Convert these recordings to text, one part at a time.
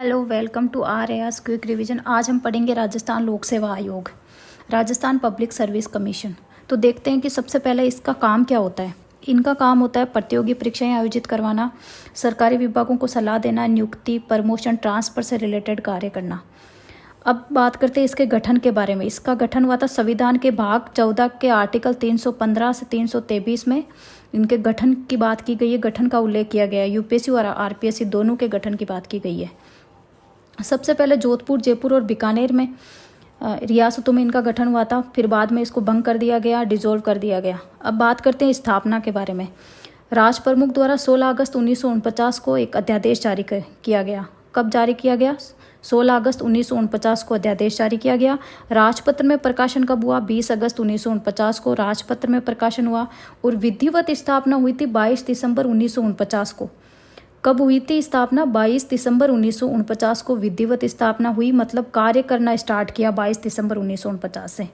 Hello, welcome to R S quick revision. आज हम पढ़ेंगे राजस्थान लोक सेवा आयोग, राजस्थान पब्लिक सर्विस कमीशन। तो देखते हैं कि सबसे पहले इसका काम क्या होता है। इनका काम होता है प्रतियोगी परीक्षाएं आयोजित करवाना, सरकारी विभागों को सलाह देना, नियुक्ति, प्रमोशन, ट्रांसफर से रिलेटेड कार्य करना। अब बात करते हैं इसके गठन के बारे में। इसका गठन हुआ था संविधान के भाग 14 के आर्टिकल 315 से 323 में। इनके गठन की बात की गई है, गठन का उल्लेख किया गया है। यूपीएससी और आरपीएससी दोनों के गठन की बात की गई है। सबसे पहले जोधपुर, जयपुर और बीकानेर में रियासतों में इनका गठन हुआ था। फिर बाद में इसको भंग कर दिया गया, डिसॉल्व कर दिया गया। अब बात करते हैं स्थापना के बारे में। राज प्रमुख द्वारा 16 अगस्त 1949 को एक अध्यादेश जारी किया गया। कब जारी किया गया? 16 अगस्त 1949 को अध्यादेश जारी किया गया। राजपत्र में प्रकाशन कब हुआ? 20 अगस्त 1949 को राजपत्र में प्रकाशन हुआ। और विधिवत स्थापना हुई थी 22 दिसंबर 1949 को। कब हुई थी स्थापना? 22 दिसंबर 1949 को विधिवत स्थापना हुई, मतलब कार्य करना स्टार्ट किया 22 दिसंबर 1949 से।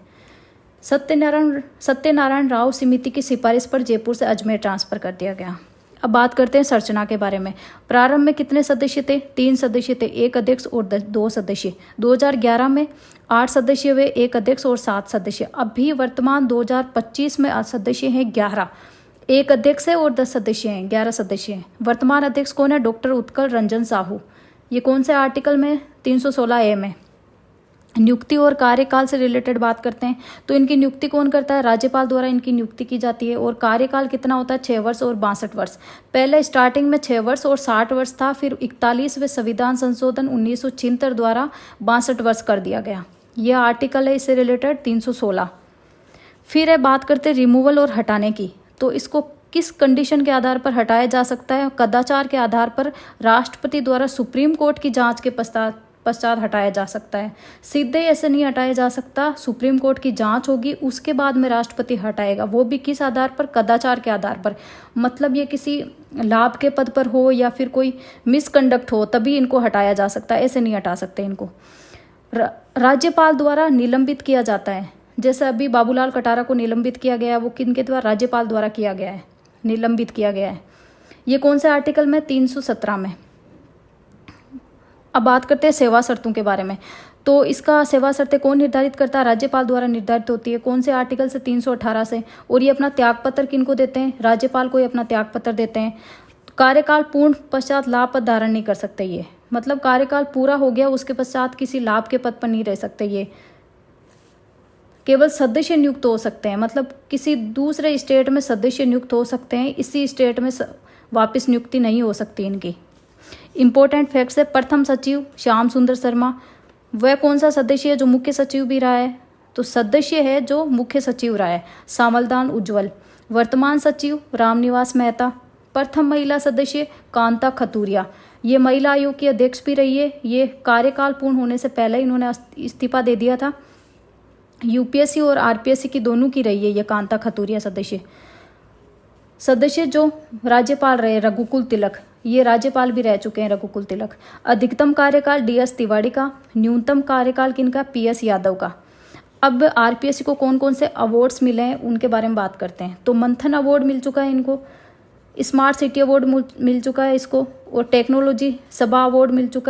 सत्यनारायण राव समिति की सिफारिश पर जयपुर से अजमेर ट्रांसफर कर दिया गया। अब बात करते हैं संरचना के बारे में। प्रारंभ में कितने सदस्य थे? 3 सदस्य थे, 1 अध्यक्ष और 2 सदस्य। 2011 में 8 सदस्य हुए, 1 अध्यक्ष और 7 सदस्य। अभी वर्तमान 2025 में सदस्य हैं 11, 1 अध्यक्ष है और 10 सदस्य हैं, 11 सदस्य हैं। वर्तमान अध्यक्ष कौन है? डॉक्टर उत्कल रंजन साहू। ये कौन से आर्टिकल में? 316A में। नियुक्ति और कार्यकाल से रिलेटेड बात करते हैं तो इनकी नियुक्ति कौन करता है? राज्यपाल द्वारा इनकी नियुक्ति की जाती है। और कार्यकाल कितना होता है? 6 वर्ष और 62 वर्ष। पहले स्टार्टिंग में 6 वर्ष और 60 वर्ष था, फिर 41वें संविधान संशोधन 1976 द्वारा 62 वर्ष कर दिया गया। यह आर्टिकल है इससे रिलेटेड 316। फिर है बात करते हैं रिमूवल और हटाने की। तो इसको किस कंडीशन के आधार पर हटाया जा सकता है? कदाचार के आधार पर राष्ट्रपति द्वारा सुप्रीम कोर्ट की जांच के पश्चात हटाया जा सकता है। सीधे ऐसे नहीं हटाया जा सकता, सुप्रीम कोर्ट की जांच होगी, उसके बाद में राष्ट्रपति हटाएगा। वो भी किस आधार पर? कदाचार के आधार पर। मतलब ये किसी लाभ के पद पर हो या फिर कोई मिसकंडक्ट हो, तभी इनको हटाया जा सकता है, ऐसे नहीं हटा सकते इनको। राज्यपाल द्वारा निलंबित किया जाता है। जैसे अभी बाबूलाल कटारा को निलंबित किया गया है, वो किनके द्वारा? राज्यपाल द्वारा किया गया है, निलंबित किया गया है। ये कौन से आर्टिकल में? 317 में। अब बात करते हैं सेवा शर्तों के बारे में। तो इसका सेवा शर्तें कौन निर्धारित करता है? राज्यपाल द्वारा निर्धारित होती है। कौन से आर्टिकल से? 318 से। और ये अपना त्यागपत्र किनको देते हैं? राज्यपाल को ये अपना त्यागपत्र देते हैं। कार्यकाल पूर्ण पश्चात लाभ पद धारण नहीं कर सकते ये, मतलब कार्यकाल पूरा हो गया उसके पश्चात किसी लाभ के पद पर नहीं रह सकते ये। केवल सदस्य नियुक्त हो सकते हैं, मतलब किसी दूसरे स्टेट में सदस्य नियुक्त हो सकते हैं, इसी स्टेट में वापस नियुक्ति नहीं हो सकती इनकी। इंपॉर्टेंट फैक्ट्स है। प्रथम सचिव श्याम सुंदर शर्मा, वह कौन सा सदस्य है जो मुख्य सचिव भी रहा है? तो सदस्य है जो मुख्य सचिव रहा है, सामलदान उज्ज्वल। वर्तमान सचिव रामनिवास मेहता। प्रथम महिला सदस्य कांता खतूरिया, ये महिला आयोग की अध्यक्ष भी रही है। ये कार्यकाल पूर्ण होने से पहले इन्होंने इस्तीफा दे दिया था। यूपीएससी और आरपीएससी की दोनों की रही है ये कांता खतूरिया सदस्य जो राज्यपाल रहे रघुकुल तिलक, ये राज्यपाल भी रह चुके हैं रघुकुल तिलक। अधिकतम कार्यकाल डीएस तिवारी का, न्यूनतम कार्यकाल किनका? पीएस यादव का। अब आरपीएससी को कौन कौन से अवार्ड्स मिले हैं उनके बारे में बात करते हैं। तो मंथन अवार्ड मिल चुका है इनको, स्मार्ट सिटी अवार्ड मिल चुका है इसको, और टेक्नोलॉजी सभा अवार्ड मिल चुका है।